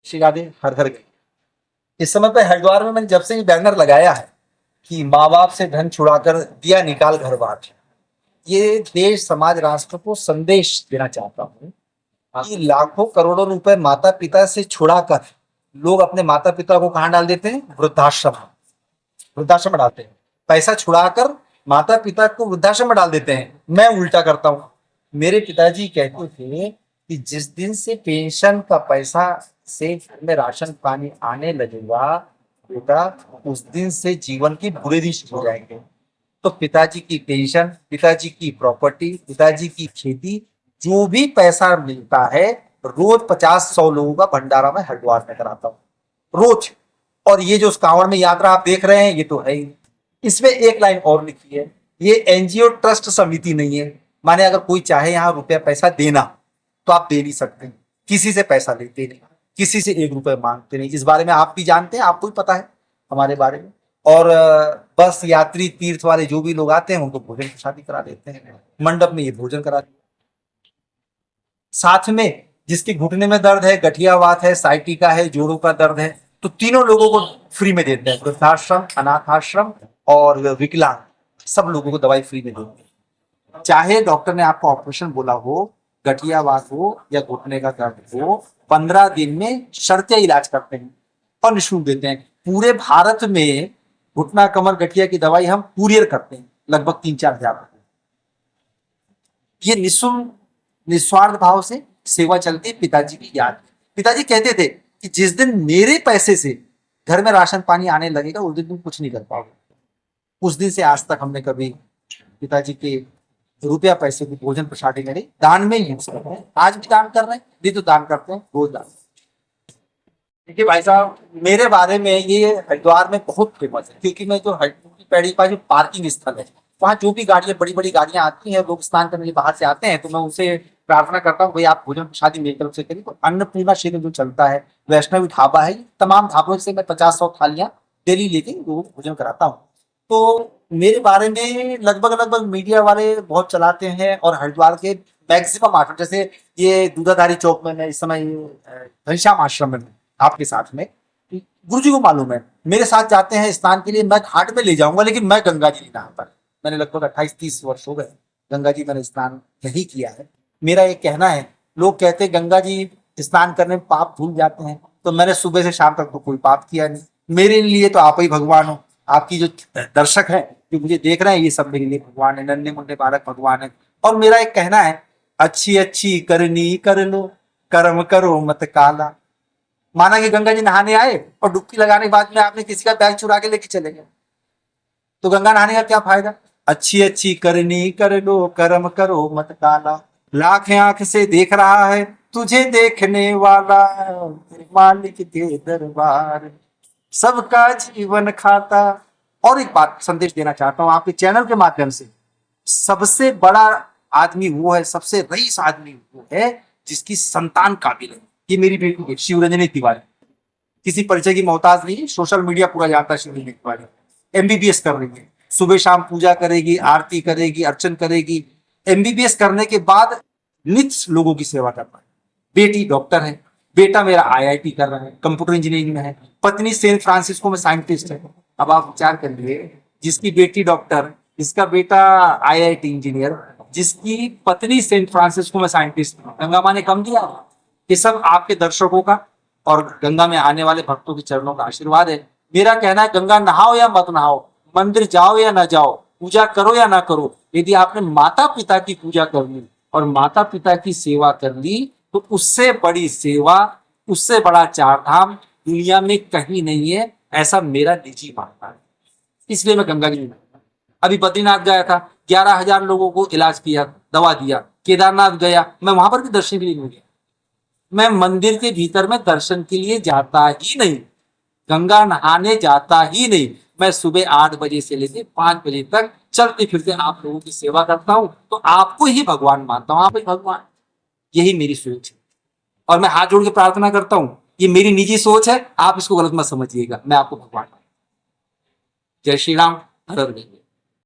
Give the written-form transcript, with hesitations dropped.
श्री राधे, हर हर गई। इस समय पे हरिद्वार में मैंने जब से ये बैनर लगाया है कि माँ बाप से धन छुड़ाकर दिया निकाल घर बार, ये देश समाज राष्ट्र को संदेश देना चाहता हूँ कि लाखों करोड़ों रुपए माता पिता से छुड़ाकर लोग अपने माता पिता को कहाँ डाल देते हैं? वृद्धाश्रम। वृद्धाश्रम में डालते हैं। पैसा छुड़ाकर माता पिता को वृद्धाश्रम में डाल देते हैं। मैं उल्टा करता हूँ। मेरे पिताजी कहते थे कि जिस दिन से पेंशन का पैसा से घर में राशन पानी आने लगेगा बेटा, उस दिन से जीवन की बुरे दिन शुरू हो जाएंगे। तो पिताजी की पेंशन, पिताजी की प्रॉपर्टी, पिताजी की खेती, जो भी पैसा मिलता है रोज 50-100 लोगों का भंडारा मैं हरिद्वार में कराता हूँ रोज। और ये जो कांवड़ में यात्रा आप देख रहे हैं ये तो है ही। इसमें एक लाइन और लिखी है, ये एनजीओ ट्रस्ट समिति नहीं है। माने अगर कोई चाहे यहाँ रुपया पैसा देना तो आप दे नहीं सकते, किसी से पैसा लेते नहीं, किसी से 1 रुपया मांगते नहीं। इस बारे में आप भी जानते हैं, आपको भी पता है हमारे बारे में। और बस यात्री तीर्थ वाले जो भी लोग आते हैं उनको भोजन प्रसादी करा देते हैं, मंडप में ये भोजन करा देते हैं। साथ में जिसके घुटने में दर्द है, गठियावात है, साइटिका है, जोड़ों का दर्द है, तो तीनों लोगों को फ्री में देते हैं। वृद्धाश्रम, अनाथाश्रम और विकलांग, सब लोगों को दवाई फ्री में देते हैं। चाहे डॉक्टर ने आपको ऑपरेशन बोला हो, गठियावात हो या घुटने का दर्द हो, 15 दिन में शर्ते इलाज करते हैं और निःशुल्क देते हैं। पूरे भारत में घुटना कमर गठिया की दवाई हम कुरियर करते हैं, लगभग 3-4 हजार रुपए। ये निःशुल्क निस्वार्थ भाव से सेवा चलती है पिताजी की याद। पिताजी कहते थे कि जिस दिन मेरे पैसे से घर में राशन पानी आने लगेगा उस दिन तुम कुछ नहीं कर पाओगे। उस दिन से आज तक हमने कभी पिताजी के रुपया पैसे की भोजन प्रसादी में नहीं, दान में यूज कर रहे हैं। आज भी दान कर रहे हैं, नहीं तो दान करते हैं, रोज दान। देखिए भाई साहब, मेरे बारे में ये हरिद्वार में बहुत फेमस है, क्योंकि मैं जो हरिद्वार की पैड़ी का जो पार्किंग स्थल है, वहाँ जो भी गाड़ियां, बड़ी बड़ी गाड़ियां आती हैं, लोग स्नान करने के लिए बाहर से आते हैं, तो मैं उनसे प्रार्थना करता हूँ भाई आप भोजन प्रसादी मेरी तरफ से करिए। तो अन्नपूर्णा क्षेत्र जो चलता है, वैष्णवी ढाबा है, तमाम ढाबों से मैं 50-100 थालियां डेली लेके लोगों को भोजन कराता हूँ। तो मेरे बारे में लगभग लगभग मीडिया वाले बहुत चलाते हैं, और हरिद्वार के मैक्सिमम आश्रम, जैसे ये दूधाधारी चौक में मैं इस समय घनश्याम आश्रम में आपके साथ में, गुरु जी को मालूम है, मेरे साथ जाते हैं स्नान के लिए। मैं घाट में ले जाऊंगा, लेकिन मैं गंगा जी नहीं नहाता। मैंने लगभग 28-30 वर्ष हो गए गंगा जी मैंने स्नान नहीं किया है। मेरा ये कहना है, लोग कहते हैं गंगा जी स्नान करने में पाप धुल जाते हैं, तो मैंने सुबह से शाम तक तो कोई पाप किया नहीं। मेरे लिए तो आप ही भगवान हो। आपकी जो दर्शक है जो मुझे देख रहे हैं, ये सब मेरे लिए भगवान है, नन्हे मुन्ने बालक भगवान है। और मेरा एक कहना है, अच्छी अच्छी करनी कर लो, कर्म करो मत काला। माना कि गंगा जी नहाने आए और डुबकी लगाने के बाद में आपने किसी का बैग चुरा के लेके चले गए, तो गंगा नहाने का क्या फायदा? अच्छी अच्छी करनी कर लो, कर्म करो मत काला। लाख आंख से देख रहा है तुझे देखने वाला, मालिक के दरबार सबका जीवन खाता। और एक बात संदेश देना चाहता हूं आपके चैनल के माध्यम से, सबसे बड़ा आदमी वो है, सबसे रईस आदमी वो है जिसकी संतान काबिल है। ये मेरी बेटी है शिवरंजनी तिवारी, किसी परिचय की मोहताज नहीं है, सोशल मीडिया पूरा जानता है। शिवरंजनी तिवारी एमबीबीएस कर रही है, सुबह शाम पूजा करेगी, आरती करेगी, अर्चन करेगी। एमबीबीएस करने के बाद नित्य लोगों की सेवा करना है। बेटी डॉक्टर है, बेटा मेरा आईआईटी कर रहा है, कंप्यूटर इंजीनियरिंग में है, पत्नी सेंट फ्रांसिस्को में साइंटिस्ट है। अब आप विचार करिए, जिसकी बेटी डॉक्टर, जिसका बेटा आईआईटी इंजीनियर, जिसकी पत्नी सेंट फ्रांसिस्को में साइंटिस्ट, गंगा माँ ने कम दिया? ये सब आपके दर्शकों का और गंगा में आने वाले भक्तों के चरणों का आशीर्वाद है। मेरा कहना है, गंगा नहाओ या मत नहाओ, मंदिर जाओ या ना जाओ, पूजा करो या ना करो, यदि आपने माता पिता की पूजा कर ली और माता पिता की सेवा कर ली, तो उससे बड़ी सेवा, उससे बड़ा चार धाम दुनिया में कहीं नहीं है, ऐसा मेरा निजी मानना है। इसलिए मैं गंगा जी अभी बद्रीनाथ गया था, 11,000 लोगों को इलाज किया, दवा दिया। केदारनाथ गया, मैं वहां पर भी दर्शन के लिए नहीं गया। मैं मंदिर के भीतर में दर्शन के लिए जाता ही नहीं, गंगा नहाने जाता ही नहीं। मैं सुबह 8 बजे से लेकर 5 बजे तक चलते फिरते आप लोगों की सेवा करता हूं, तो आपको ही भगवान मानता हूं, आप ही भगवान। यही मेरी सोच है, और मैं हाथ जोड़ के प्रार्थना करता हूं। ये मेरी निजी सोच है, आप इसको गलत मत समझिएगा, मैं आपको भगवान। जय श्री राम, हर हर महादेव।